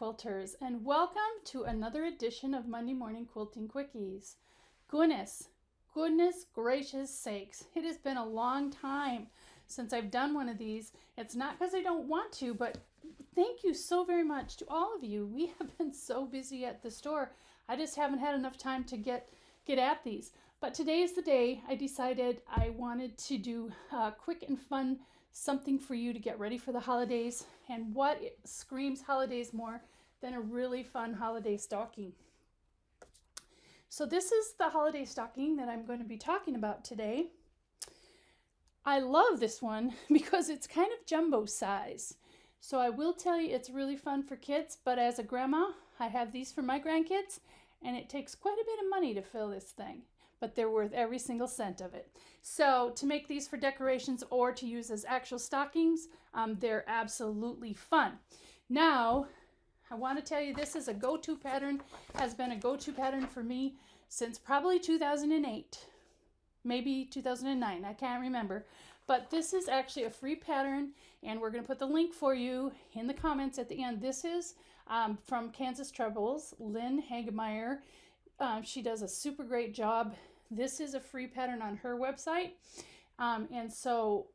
Quilters, and welcome to another edition of Monday Morning Quilting Quickies. Goodness gracious sakes, it has been a long time since I've done one of these. It's not because I don't want to, but thank you so very much to all of you. We have been so busy at the store. I just haven't had enough time to get at these. But today is the day I decided I wanted to do quick and fun something for you to get ready for the holidays. And what screams holidays more than a really fun holiday stocking? So this is the holiday stocking that I'm going to be talking about today. I love this one because it's kind of jumbo size. So I will tell you it's really fun for kids, but as a grandma, I have these for my grandkids, and it takes quite a bit of money to fill this thing, but they're worth every single cent of it. So to make these for decorations or to use as actual stockings, they're absolutely fun. Now, I want to tell you this is a go-to pattern, has been a go-to pattern for me since probably 2008, maybe 2009, I can't remember. But this is actually a free pattern, and we're going to put the link for you in the comments at the end. This is from Kansas Troubles, Lynn Hagemeyer. She does a super great job. This is a free pattern on her website, and so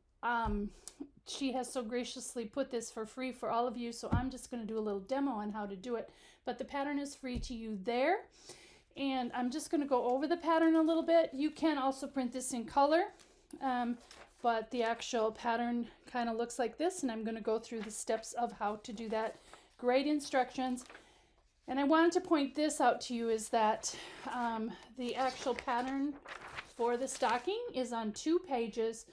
she has so graciously put this for free for all of you, so I'm just going to do a little demo on how to do it, but the pattern is free to you there, and I'm just going to go over the pattern a little bit. You can also print this in color, but the actual pattern kind of looks like this, and I'm going to go through the steps of how to do that. Great instructions. And I wanted to point this out to you is that the actual pattern for the stocking is on 2 pages.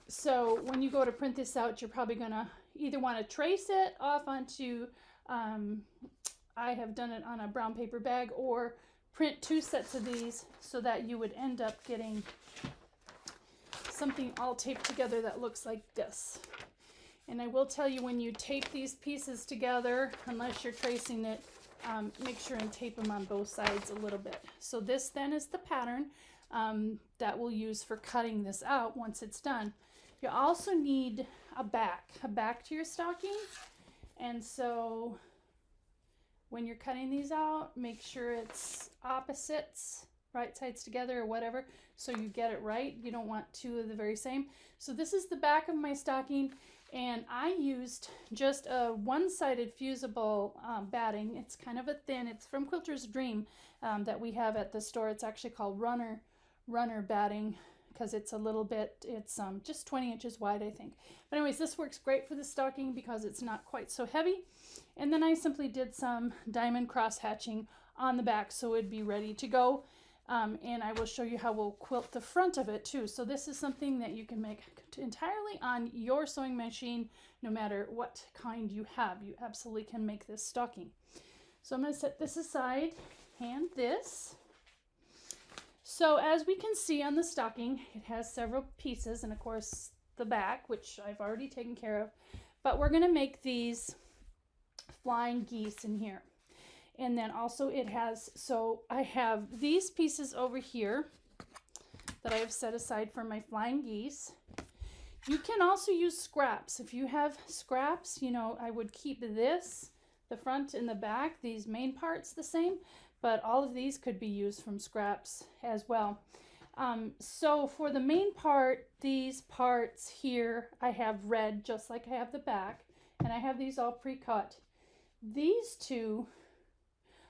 So when you go to print this out, you're probably going to either want to trace it off onto, I have done it on a brown paper bag, or print 2 sets of these so that you would end up getting something all taped together that looks like this. And I will tell you, when you tape these pieces together, unless you're tracing it, make sure and tape them on both sides a little bit. So this then is the pattern that we'll use for cutting this out once it's done. You also need a back to your stocking. And so when you're cutting these out, make sure it's opposites, right sides together or whatever, so you get it right. You don't want 2 of the very same. So this is the back of my stocking. And I used just a one-sided fusible batting. It's kind of a thin, it's from Quilter's Dream that we have at the store. It's actually called runner batting because it's a little bit, it's just 20 inches wide, I think. But anyways, this works great for the stocking because it's not quite so heavy. And then I simply did some diamond cross hatching on the back so it'd be ready to go. And I will show you how we'll quilt the front of it too. So this is something that you can make entirely on your sewing machine, no matter what kind you have. You absolutely can make this stocking. So I'm going to set this aside and this. So as we can see on the stocking, it has several pieces, and of course the back, which I've already taken care of. But we're going to make these flying geese in here. And then also it has, so I have these pieces over here that I have set aside for my flying geese. You can also use scraps. If you have scraps, you know, I would keep this, the front and the back, these main parts the same, but all of these could be used from scraps as well. So for the main part, these parts here, I have red, just like I have the back, and I have these all pre-cut. These 2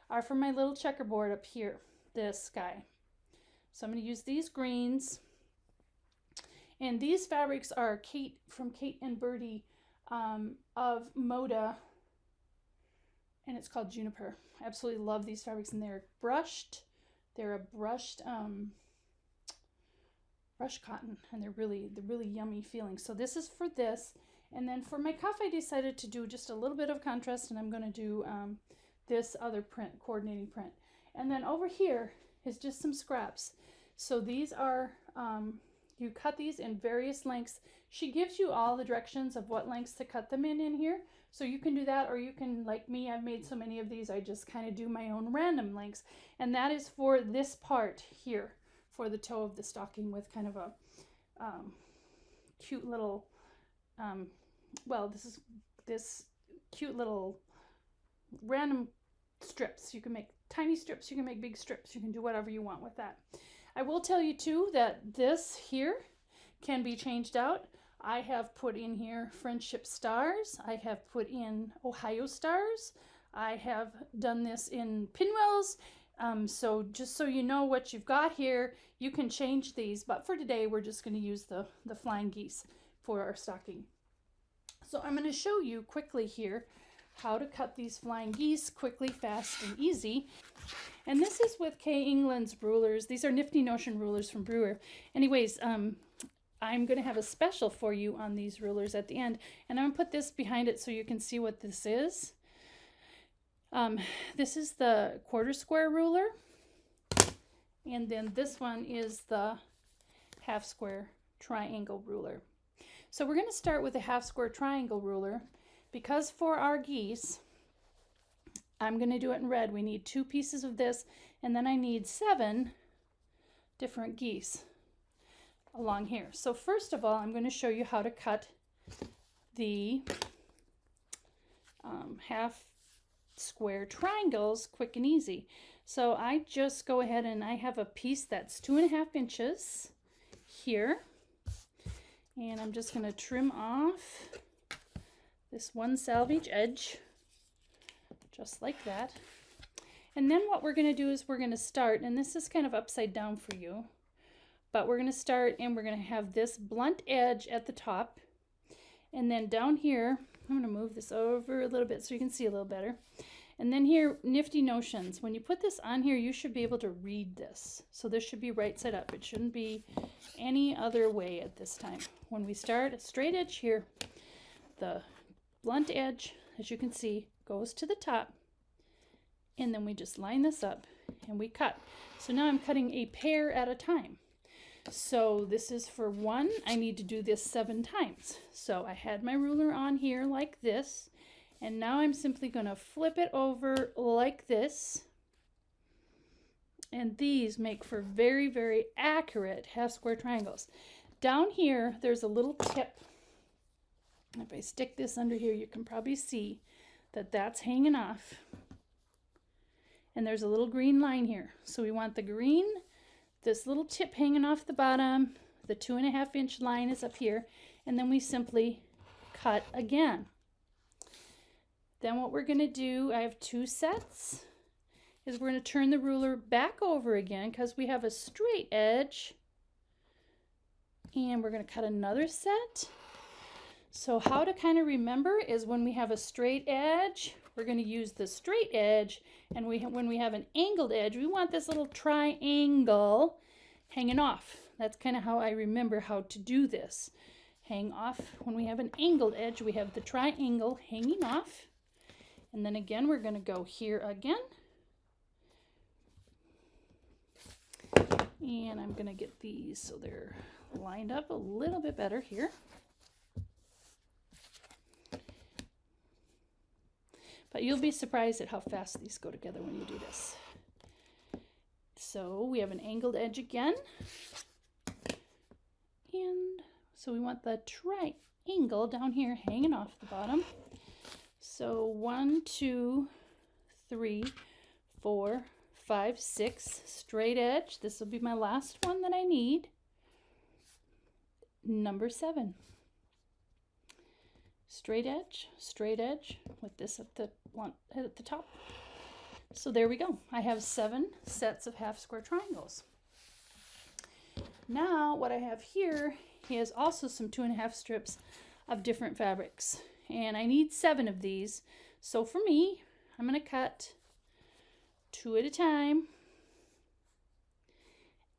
are for my little checkerboard up here, this guy. So I'm going to use these greens. And these fabrics are from Kate and Birdie of Moda, and it's called Juniper. I absolutely love these fabrics, and they're brushed. They're a brushed brush cotton, and they're really yummy feeling. So this is for this. And then for my cuff, I decided to do just a little bit of contrast, and I'm going to do this other print, coordinating print. And then over here is just some scraps. So these are, you cut these in various lengths. She gives you all the directions of what lengths to cut them in here. So you can do that, or you can, like me, I've made so many of these, I just kind of do my own random lengths. And that is for this part here, for the toe of the stocking, with kind of a cute little, well, this cute little random strips. You can make tiny strips, you can make big strips, you can do whatever you want with that. I will tell you too that this here can be changed out. I have put in here Friendship Stars, I have put in Ohio Stars, I have done this in pinwheels. So just so you know what you've got here, you can change these, but for today we're just going to use the flying geese for our stocking. So I'm going to show you quickly here how to cut these flying geese quickly, fast, and easy. And this is with K. England's rulers. These are Nifty Notion rulers from Brewer. Anyways, I'm going to have a special for you on these rulers at the end, and I'm going to put this behind it so you can see what this is. This is the quarter square ruler, and then this one is the half square triangle ruler. So we're going to start with a half square triangle ruler, because for our geese, I'm going to do it in red. We need 2 pieces of this, and then I need 7 different geese along here. So first of all, I'm going to show you how to cut the half square triangles quick and easy. So I just go ahead and I have a piece that's 2.5 inches here, and I'm just going to trim off this one salvage edge just like that. And then what we're going to do is we're going to start, and this is kind of upside down for you, but we're going to start and we're going to have this blunt edge at the top, and then down here I'm going to move this over a little bit so you can see a little better. And then here, Nifty Notions, when you put this on here, you should be able to read this. So this should be right side up. It shouldn't be any other way at this time. When we start a straight edge here, the blunt edge, as you can see, goes to the top, and then we just line this up and we cut. So now I'm cutting a pair at a time. So this is for 1. I need to do this 7 times. So I had my ruler on here like this, and now I'm simply going to flip it over like this, and these make for very, very accurate half square triangles. Down here there's a little tip. If I stick this under here, you can probably see that that's hanging off, and there's a little green line here. So we want the green, this little tip hanging off the bottom, the 2.5 inch line is up here, and then we simply cut again. Then what we're going to do, I have 2 sets, is we're going to turn the ruler back over again because we have a straight edge, and we're going to cut another set. So how to kind of remember is when we have a straight edge, we're going to use the straight edge, and when we have an angled edge, we want this little triangle hanging off. That's kind of how I remember how to do this. Hang off. When we have an angled edge, we have the triangle hanging off. And then again, we're going to go here again. And I'm going to get these so they're lined up a little bit better here. But you'll be surprised at how fast these go together when you do this. So we have an angled edge again. And so we want the triangle down here hanging off the bottom. So 1, 2, 3, 4, 5, 6, straight edge. This will be my last one that I need. Number 7. Straight edge with this at the top. So there we go. I have 7 sets of half square triangles. Now what I have here is also some 2.5 strips of different fabrics, and I need 7 of these. So for me, I'm going to cut 2 at a time,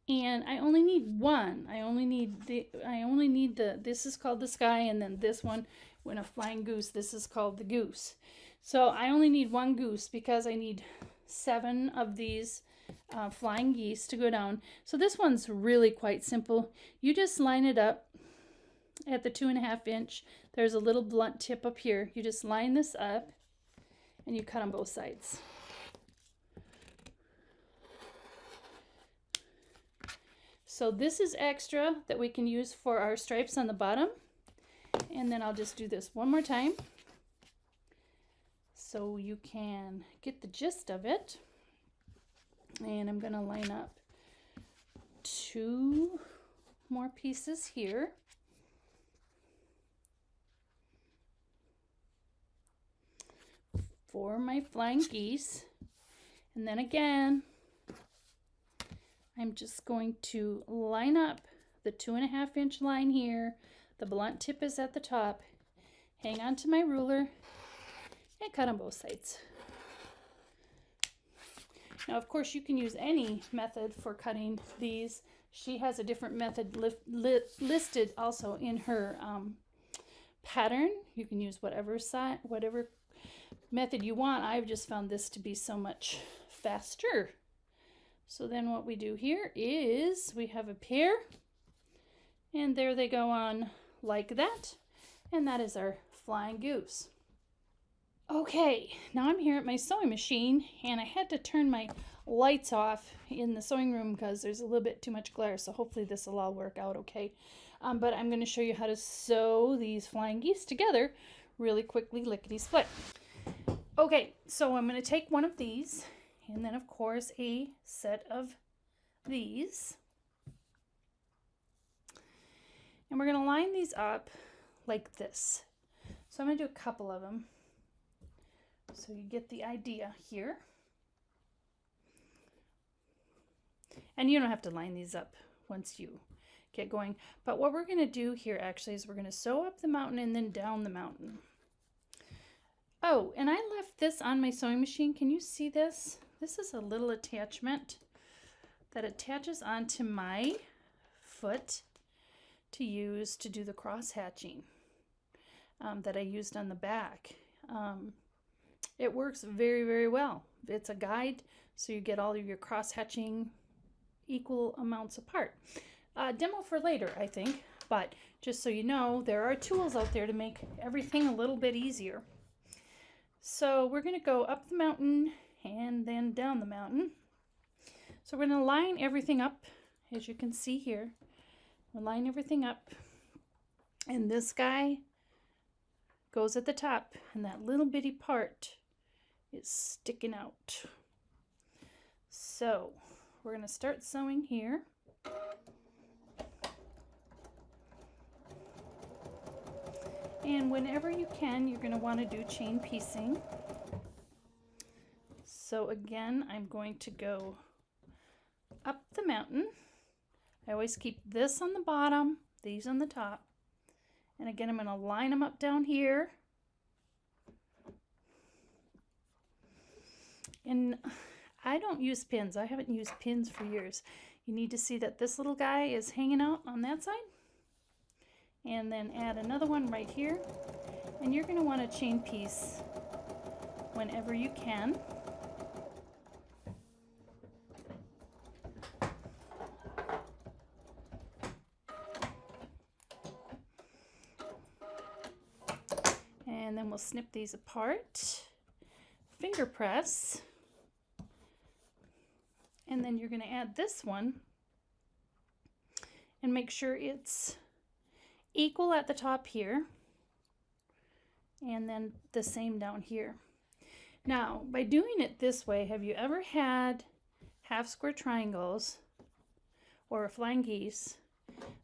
and I only need 1. I only need the this is called the sky, and then this one, when a flying goose, this is called the goose. So I only need 1 goose because I need 7 of these flying geese to go down. So this one's really quite simple. You just line it up at the 2.5 inch. There's a little blunt tip up here. You just line this up and you cut on both sides. So this is extra that we can use for our stripes on the bottom. And then I'll just do this one more time. so you can get the gist of it. And I'm going to line up 2 more pieces here. For my flying geese. And then again, I'm just going to line up the 2.5 inch line here. The blunt tip is at the top. Hang on to my ruler and cut on both sides. Now, of course, you can use any method for cutting these. She has a different method listed also in her pattern. You can use whatever method you want. I've just found this to be so much faster. So then what we do here is we have a pair, and there they go on like that, and that is our flying goose. Okay, now I'm here at my sewing machine, and I had to turn my lights off in the sewing room because there's a little bit too much glare, so hopefully this will all work out okay. But I'm going to show you how to sew these flying geese together really quickly, lickety-split. Okay, so I'm going to take one of these, and then of course a set of these. And we're going to line these up like this. So I'm going to do a couple of them so you get the idea here. And you don't have to line these up once you get going. But what we're going to do here actually is we're going to sew up the mountain and then down the mountain. Oh, and I left this on my sewing machine. Can you see this? This is a little attachment that attaches onto my foot to use to do the cross hatching that I used on the back. It works very, very well. It's a guide, so you get all of your cross hatching equal amounts apart. Demo for later, I think, but just so you know, there are tools out there to make everything a little bit easier. So we're going to go up the mountain and then down the mountain. So we're going to line everything up, as you can see here. We'll line everything up, and this guy goes at the top, and that little bitty part is sticking out. So we're going to start sewing here. And whenever you can, you're going to want to do chain piecing. So again, I'm going to go up the mountain. I always keep this on the bottom, these on the top. And again, I'm going to line them up down here. And I don't use pins. I haven't used pins for years. You need to see that this little guy is hanging out on that side. And then add another one right here. And you're going to want to chain piece whenever you can. And then we'll snip these apart. Finger press. And then you're going to add this one and make sure it's equal at the top here, and then the same down here. Now, by doing it this way, have you ever had half square triangles or flying geese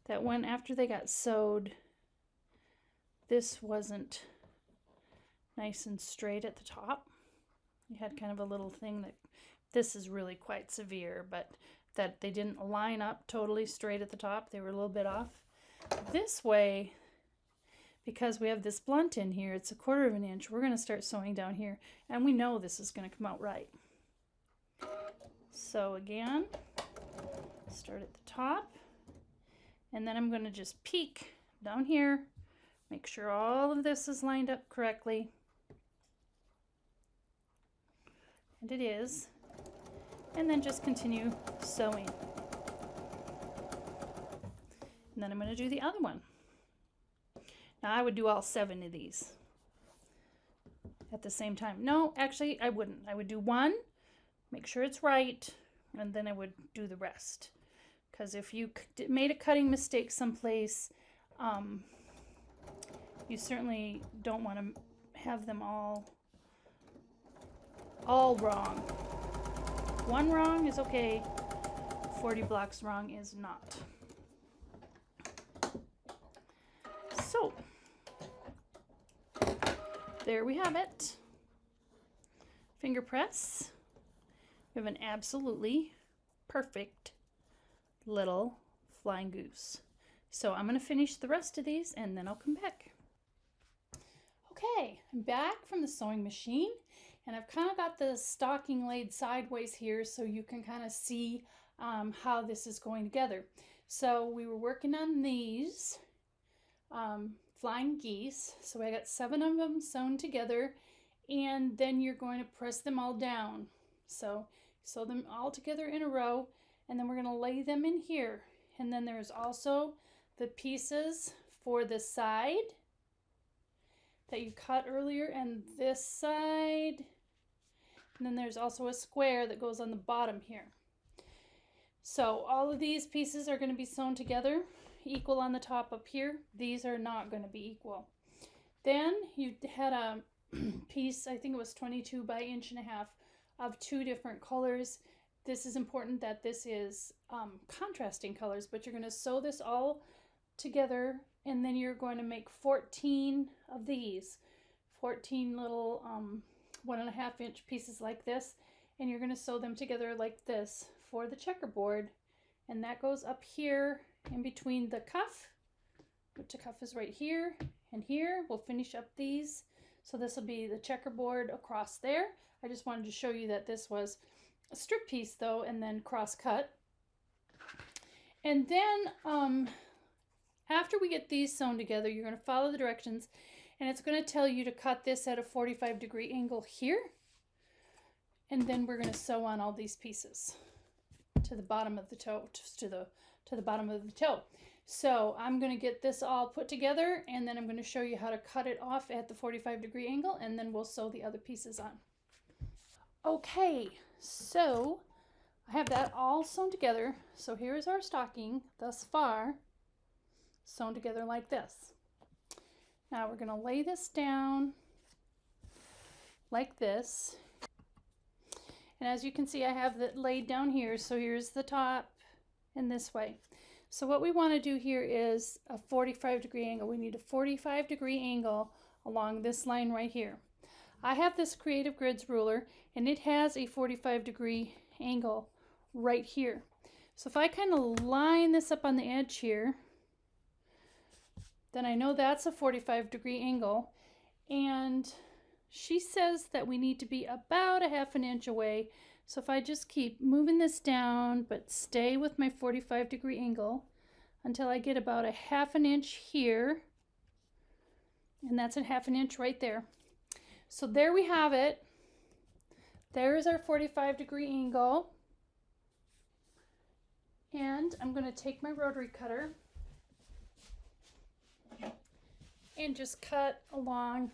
that when after they got sewed, this wasn't nice and straight at the top? You had kind of a little thing that, this is really quite severe, but that they didn't line up totally straight at the top. They were a little bit off. This way, because we have this blunt in here, it's 1/4 inch, we're going to start sewing down here, and we know this is going to come out right. So again, start at the top, and then I'm going to just peek down here, make sure all of this is lined up correctly, and it is, and then just continue sewing. And then I'm going to do the other one. Now I would do all 7 of these at the same time. No, actually I wouldn't. I would do one, make sure it's right, and then I would do the rest. Because if you made a cutting mistake someplace, you certainly don't want to have them all all wrong. One wrong is okay. 40 blocks wrong is not. So, there we have it. Finger press. We have an absolutely perfect little flying goose. So I'm going to finish the rest of these and then I'll come back. Okay, I'm back from the sewing machine and I've kind of got the stocking laid sideways here so you can kind of see how this is going together. So we were working on these flying geese. So I got 7 of them sewn together, and then you're going to press them all down. So sew them all together in a row, and then we're going to lay them in here. And then there's also the pieces for the side that you cut earlier, and this side. And then there's also a square that goes on the bottom here. So all of these pieces are going to be sewn together, equal on the top up here. These are not going to be equal. Then you had a piece, I think it was 22 by 1.5 inches of 2 different colors. This is important that this is contrasting colors, but you're going to sew this all together, and then you're going to make 14 of these, 14 little 1.5 inch pieces like this, and you're going to sew them together like this for the checkerboard. And that goes up here in between the cuff, which the cuff is right here and here. We'll finish up these. So this will be the checkerboard across there. I just wanted to show you that this was a strip piece though, and then cross cut. And then after we get these sewn together, you're going to follow the directions, and it's going to tell you to cut this at a 45-degree angle here. And then we're going to sew on all these pieces to the bottom of the toe, to the bottom of the toe. So I'm going to get this all put together, and then I'm going to show you how to cut it off at the 45-degree angle, and then we'll sew the other pieces on. Okay, so I have that all sewn together. So here's our stocking thus far, sewn together like this. Now we're going to lay this down like this. And as you can see, I have it laid down here. So here's the top and this way. So what we want to do here is a 45-degree angle. We need a 45-degree angle along this line right here. I have this Creative Grids ruler, and it has a 45-degree angle right here. So if I kind of line this up on the edge here, then I know that's a 45-degree angle. And she says that we need to be about a 1/2 inch away. So if I just keep moving this down, but stay with my 45-degree angle until I get about a 1/2 inch here, and that's a 1/2 inch right there. So there we have it. There's our 45-degree angle. And I'm going to take my rotary cutter and just cut along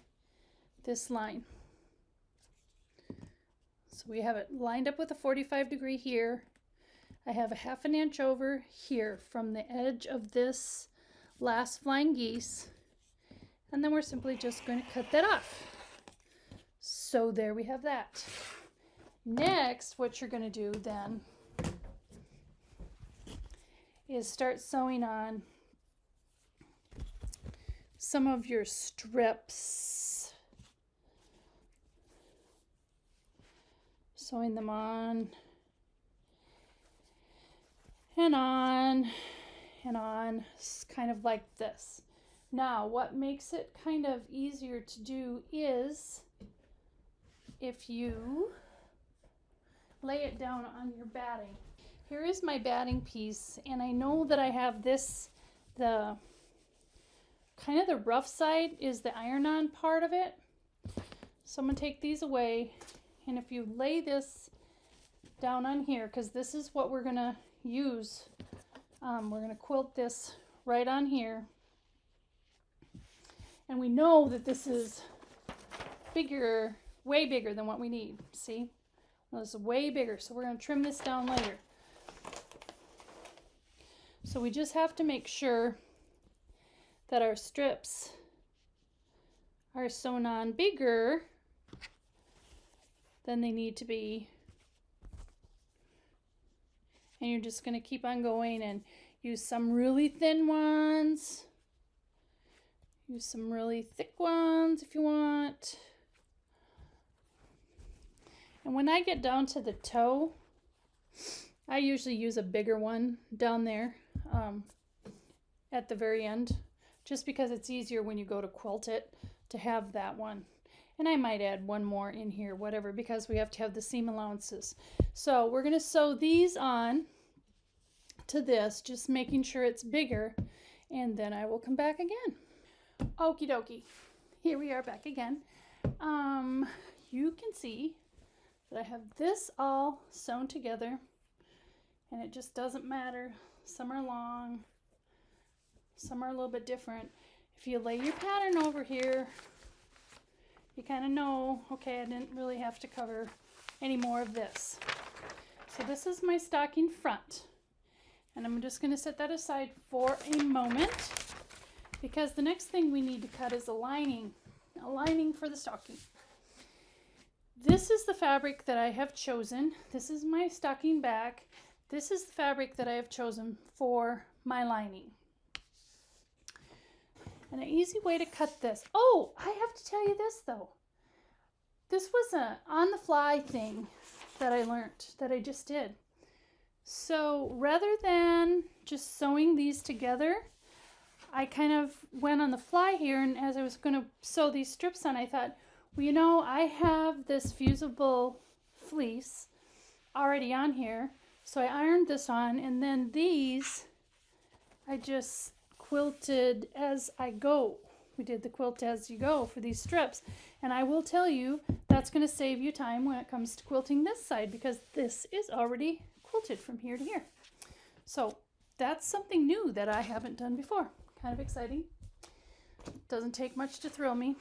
this line. So we have it lined up with a 45-degree here. I have a 1/2 inch over here from the edge of this last flying geese, and then we're simply just going to cut that off. So there we have that. Next, what you're going to do then is start sewing on some of your strips. Sewing them on and on and on, kind of like this. Now, what makes it kind of easier to do is if you lay it down on your batting. Here is my batting piece, and I know that I have this, the kind of the rough side is the iron-on part of it. So I'm going to take these away, and if you lay this down on here, because this is what we're going to use, we're going to quilt this right on here. And we know that this is bigger, way bigger than what we need. See? Well, this is way bigger, so we're going to trim this down later. So we just have to make sure that our strips are sewn on bigger than they need to be. And you're just going to keep on going and use some really thin ones. Use some really thick ones if you want. And when I get down to the toe, I usually use a bigger one down there at the very end, just because it's easier when you go to quilt it to have that one. And I might add one more in here, whatever, because we have to have the seam allowances. So we're going to sew these on to this, just making sure it's bigger, and then I will come back again. Okie dokie, here we are back again. You can see that I have this all sewn together, and it just doesn't matter. Some are long, some are a little bit different. If you lay your pattern over here, you kind of know, okay, I didn't really have to cover any more of this. So this is my stocking front, and I'm just going to set that aside for a moment, because the next thing we need to cut is a lining for the stocking. This is the fabric that I have chosen. This is my stocking back. This is the fabric that I have chosen for my lining. And an easy way to cut this. Oh, I have to tell you this though. This was a on-the-fly thing that I learned, that I just did. So rather than just sewing these together, I kind of went on the fly here, and as I was going to sew these strips on, I thought, well, you know, I have this fusible fleece already on here, so I ironed this on, and then these I just quilted as I go. We did the quilt as you go for these strips, and I will tell you that's going to save you time when it comes to quilting this side, because this is already quilted from here to here. So that's something new that I haven't done before. Kind of exciting. Doesn't take much to thrill me.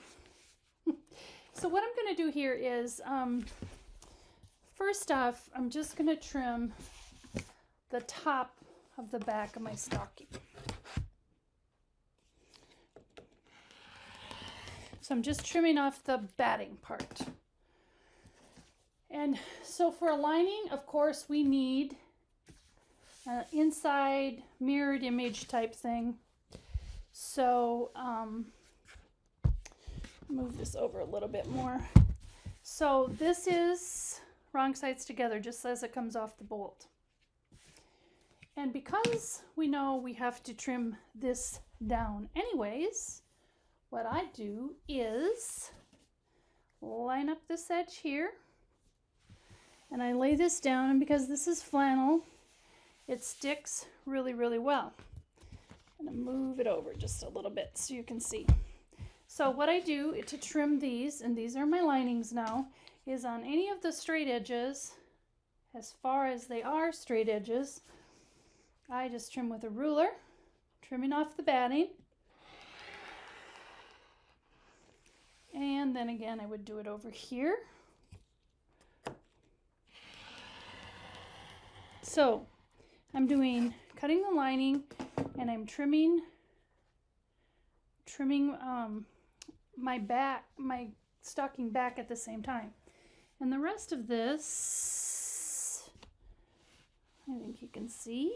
So what I'm going to do here is, first off, I'm just going to trim the top of the back of my stocking. So I'm just trimming off the batting part. And so for a lining, of course, we need an inside mirrored image type thing. So move this over a little bit more. So this is wrong sides together, just as it comes off the bolt. And because we know we have to trim this down anyways, what I do is line up this edge here, and I lay this down, and because this is flannel, it sticks really, really well. I'm going to move it over just a little bit so you can see. So what I do to trim these, and these are my linings now, is on any of the straight edges, as far as they are straight edges, I just trim with a ruler, trimming off the batting. And then again, I would do it over here. So I'm cutting the lining, and I'm trimming my stocking back at the same time. And the rest of this, I think you can see,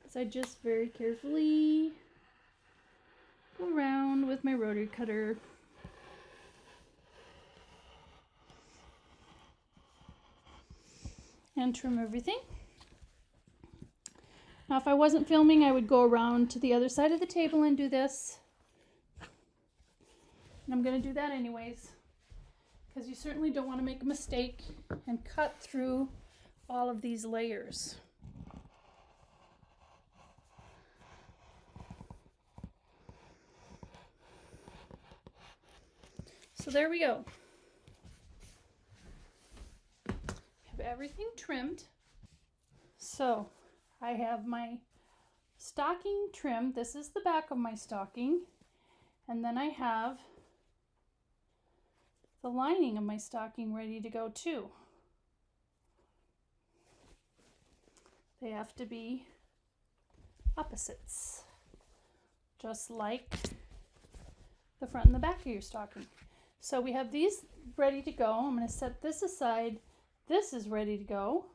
as I just very carefully go around with my rotary cutter. And trim everything. Now if I wasn't filming, I would go around to the other side of the table and do this. And I'm going to do that anyways, because you certainly don't want to make a mistake and cut through all of these layers. So there we go. Have everything trimmed. So I have my stocking trimmed. This is the back of my stocking. And then I have the lining of my stocking ready to go too. They have to be opposites, just like the front and the back of your stocking. So we have these ready to go. I'm going to set this aside. This is ready to go.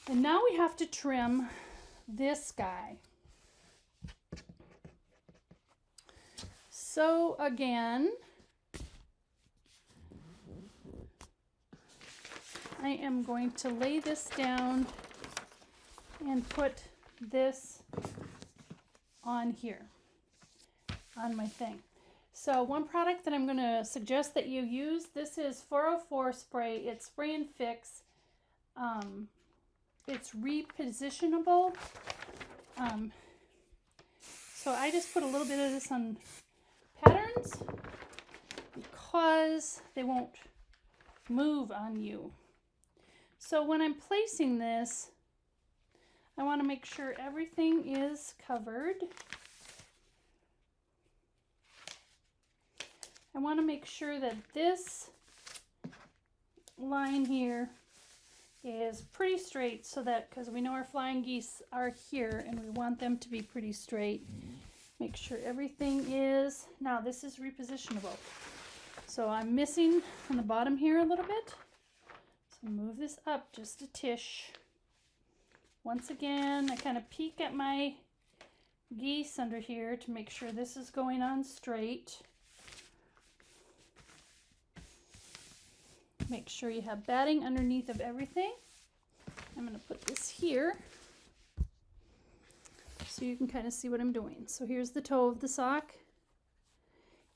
And now we have to trim this guy. So again, I am going to lay this down and put this on here, on my thing. So one product that I'm going to suggest that you use, this is 404 spray. It's spray and fix. It's repositionable. So I just put a little bit of this on patterns because they won't move on you. So when I'm placing this, I want to make sure everything is covered. I want to make sure that this line here is pretty straight, so that, because we know our flying geese are here and we want them to be pretty straight. Make sure everything is, now this is repositionable. So I'm missing on the bottom here a little bit. So move this up just a tish. Once again, I kind of peek at my geese under here to make sure this is going on straight. Make sure you have batting underneath of everything. I'm going to put this here so you can kind of see what I'm doing. So here's the toe of the sock,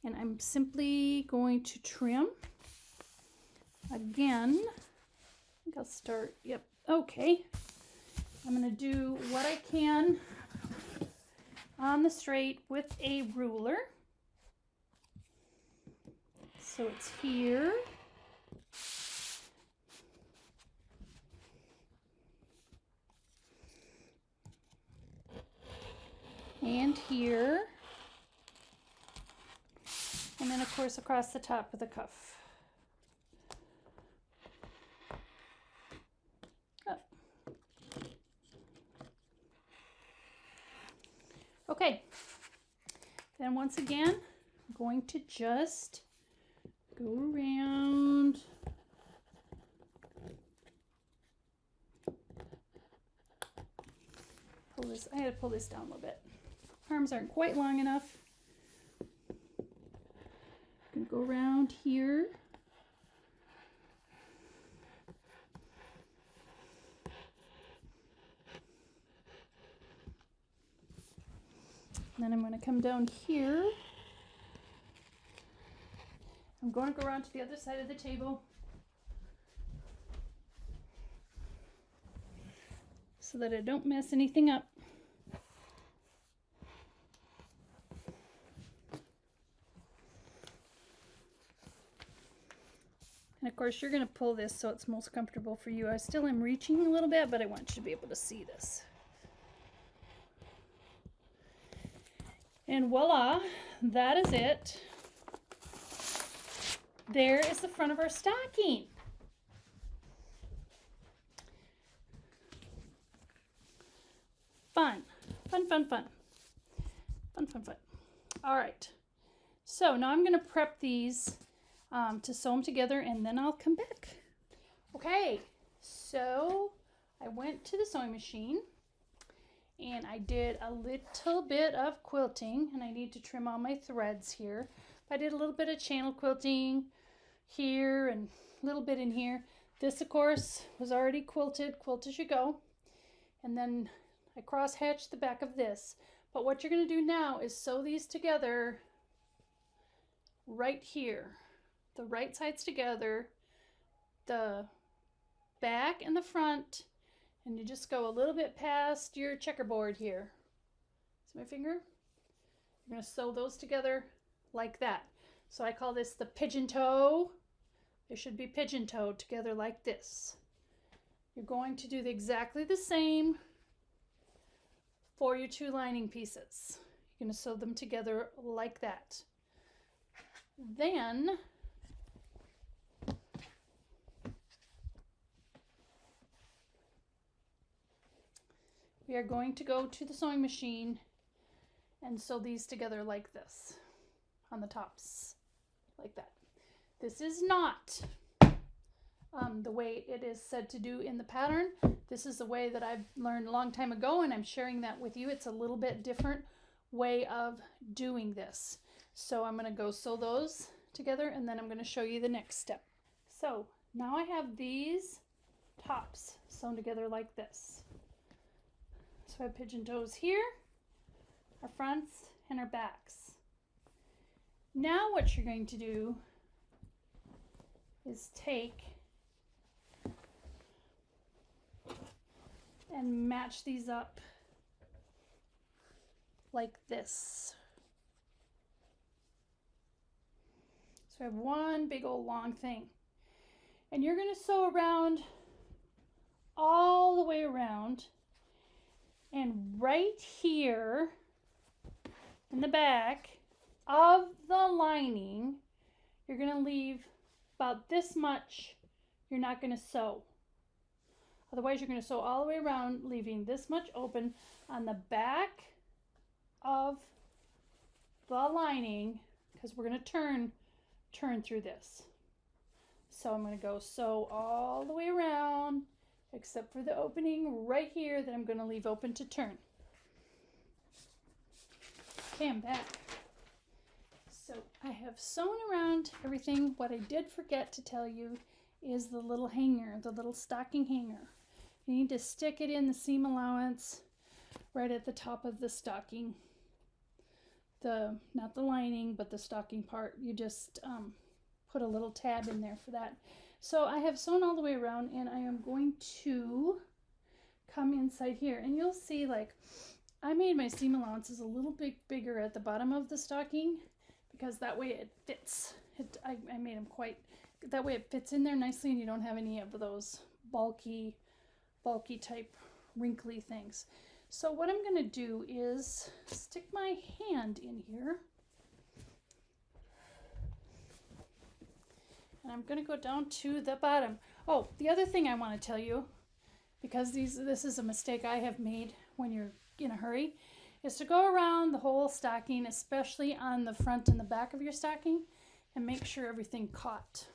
and I'm simply going to trim. Again, I think I'll start, yep, okay. I'm going to do what I can on the straight with a ruler. So it's here. And here, and then of course across the top of the cuff. Up. Okay, then once again, I'm going to just go around. Pull this, I had to pull this down a little bit. Arms aren't quite long enough. I'm gonna go around here. And then I'm going to come down here. I'm going to go around to the other side of the table so that I don't mess anything up. And of course you're going to pull this so it's most comfortable for you. I still am reaching a little bit, but I want you to be able to see this. And voila, that is it. There is the front of our stocking. Fun, fun, fun, fun. Fun, fun, fun. All right. So now I'm going to prep these to sew them together, and then I'll come back. Okay, so I went to the sewing machine and I did a little bit of quilting, and I need to trim all my threads here. I did a little bit of channel quilting here and a little bit in here. This, of course, was already quilted, quilt as you go. And then I cross-hatched the back of this. But what you're going to do now is sew these together right here. The right sides together, the back and the front, and you just go a little bit past your checkerboard here. See my finger? You're going to sew those together like that. So I call this the pigeon toe. They should be pigeon toed together like this. You're going to do exactly the same for your two lining pieces. You're going to sew them together like that. Then we are going to go to the sewing machine and sew these together like this. on the tops like that. This is not the way it is said to do in the pattern. This is the way that I've learned a long time ago, and I'm sharing that with you. It's a little bit different way of doing this. So I'm going to go sew those together, and then I'm going to show you the next step. So now I have these tops sewn together like this. So I have pigeon toes here, our fronts, and our backs. Now what you're going to do is take and match these up like this. So I have one big old long thing. And you're going to sew around all the way around, and right here in the back of the lining, you're going to leave about this much. You're not going to sew. Otherwise, you're going to sew all the way around, leaving this much open on the back of the lining, because we're going to turn through this. So I'm going to go sew all the way around, except for the opening right here that I'm going to leave open to turn. Okay, I'm back. So I have sewn around everything. What I did forget to tell you is the little hanger, the little stocking hanger. You need to stick it in the seam allowance right at the top of the stocking. Not the lining, but the stocking part. You just put a little tab in there for that. So I have sewn all the way around, and I am going to come inside here, and you'll see, like, I made my seam allowances a little bit bigger at the bottom of the stocking, because that way it fits. I made them quite, that way it fits in there nicely, and you don't have any of those bulky type wrinkly things. So what I'm going to do is stick my hand in here, and I'm going to go down to the bottom. Oh, the other thing I want to tell you, because this is a mistake I have made when you're in a hurry, is to go around the whole stocking, especially on the front and the back of your stocking, and make sure everything caught.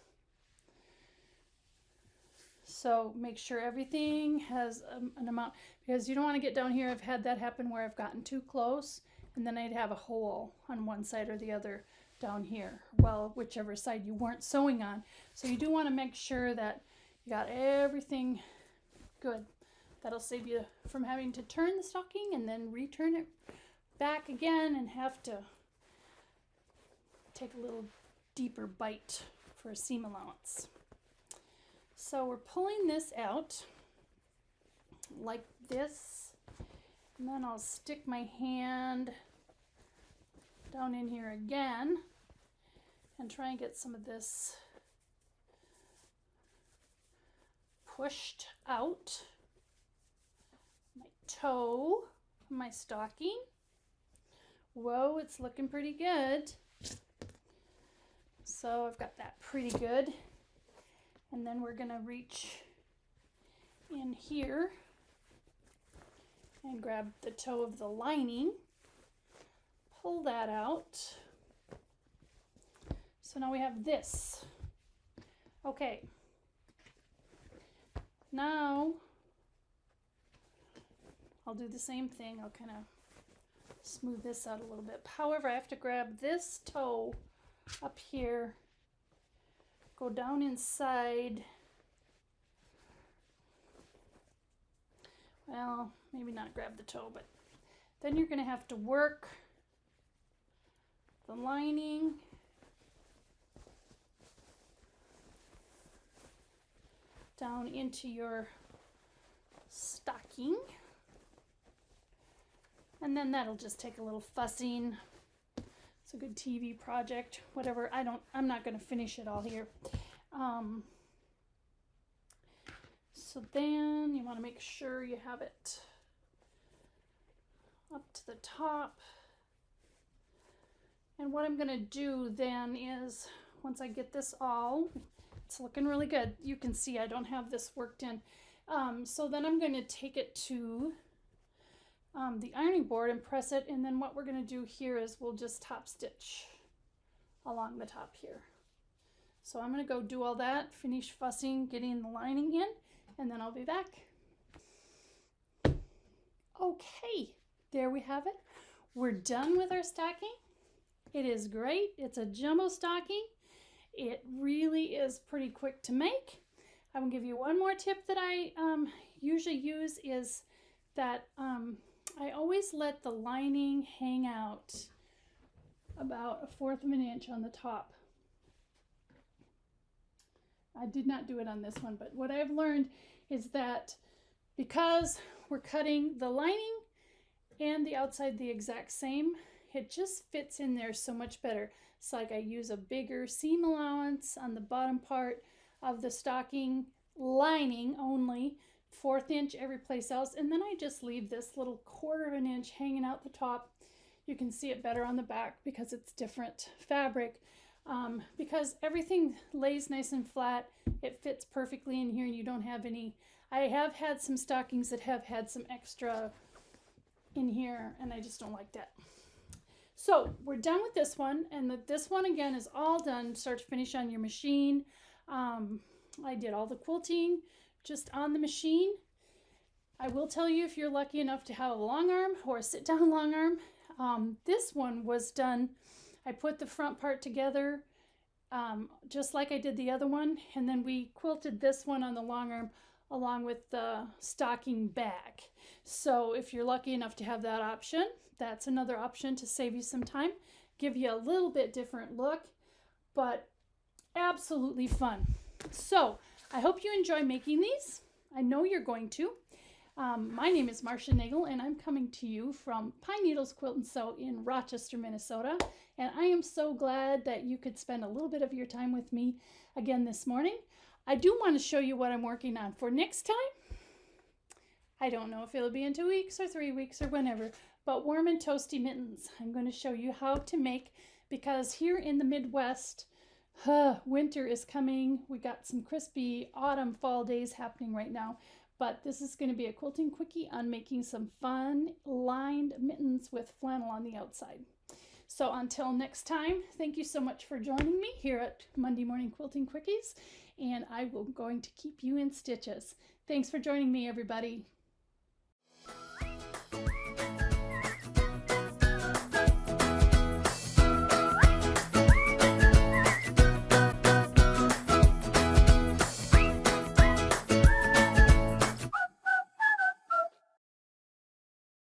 So make sure everything has an amount, because you don't want to get down here. I've had that happen where I've gotten too close, and then I'd have a hole on one side or the other down here. Well, whichever side you weren't sewing on. So you do want to make sure that you got everything good. That'll save you from having to turn the stocking and then return it back again and have to take a little deeper bite for a seam allowance. So we're pulling this out like this, and then I'll stick my hand down in here again and try and get some of this pushed out. My toe, my stocking. Whoa, it's looking pretty good. So I've got that pretty good. And then we're gonna reach in here and grab the toe of the lining, pull that out. So now we have this. Okay. Now I'll do the same thing. I'll kind of smooth this out a little bit. However, I have to grab this toe up here, go down inside. Well, maybe not grab the toe, but then you're going to have to work the lining down into your stocking. And then that'll just take a little fussing. It's a good TV project, whatever. I'm not going to finish it all here. So then you want to make sure you have it up to the top. And what I'm going to do then is, once I get this all, it's looking really good. You can see I don't have this worked in. So then I'm going to take it to the ironing board and press it, and then what we're going to do here is we'll just top stitch along the top here. So I'm going to go do all that, finish fussing, getting the lining in, and then I'll be back. Okay, there we have it. We're done with our stocking. It is great. It's a jumbo stocking. It really is pretty quick to make. I will give you one more tip that I usually use is that I always let the lining hang out about 1/4 of an inch on the top. I did not do it on this one, but what I've learned is that because we're cutting the lining and the outside the exact same, it just fits in there so much better. It's like I use a bigger seam allowance on the bottom part of the stocking lining only, 1/4 inch every place else, and then I just leave this little 1/4 of an inch hanging out the top. You can see it better on the back because it's different fabric. Because everything lays nice and flat, it fits perfectly in here and you don't have any. I have had some stockings that have had some extra in here and I just don't like that. So we're done with this one, and this one again is all done start to finish on your machine. I did all the quilting just on the machine. I will tell you, if you're lucky enough to have a long arm or a sit down long arm, this one was done. I put the front part together just like I did the other one, and then we quilted this one on the long arm along with the stocking back. So if you're lucky enough to have that option, that's another option to save you some time, give you a little bit different look, but absolutely fun. So I hope you enjoy making these. I know you're going to. My name is Marcia Nagel, and I'm coming to you from Pine Needles Quilt and Sew in Rochester, Minnesota. And I am so glad that you could spend a little bit of your time with me again this morning. I do want to show you what I'm working on for next time. I don't know if it'll be in 2 weeks or 3 weeks or whenever, but warm and toasty mittens. I'm going to show you how to make, because here in the Midwest, winter is coming. We got some crispy autumn fall days happening right now. But this is going to be a quilting quickie on making some fun lined mittens with flannel on the outside. So until next time, thank you so much for joining me here at Monday Morning Quilting Quickies, and I will going to keep you in stitches. Thanks for joining me, everybody.